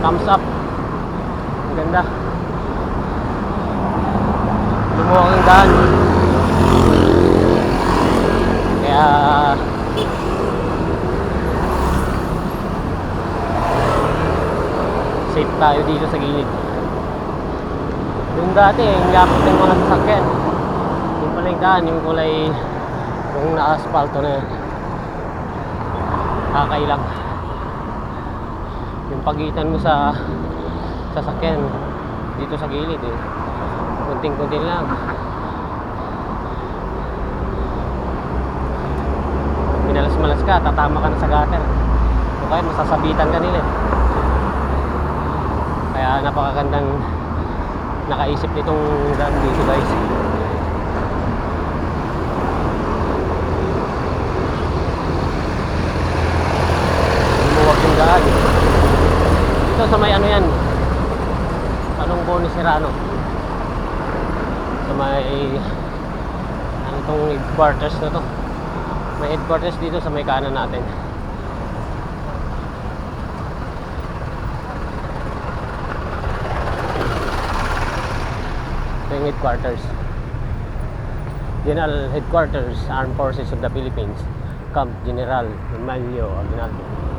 thumbs up. Ang ganda. Lumuwag ang daan. Kaya safe tayo dito sa gilid. Yung dati, yung lapit ng mga sasakyan. Yung pala yung daan, yung kulay, yung na-asfalto na yan. Kakailang. Yung pagitan mo sa sasakyan dito sa gilid eh. Kunting-kunting lang. Minalas-malas ka, tatama ka na sa gutter. O kaya masasabitan ka nila eh. Kaya napakagandang nakaisip nitong daan dito guys. Lumuwag yung daan. Dito sa may ano yan, anong Boni Serrano, sa may ano itong headquarters na to. May headquarters dito sa may kanan natin. Ito yung headquarters, General Headquarters Armed Forces of the Philippines, Camp General Emilio Aguinaldo.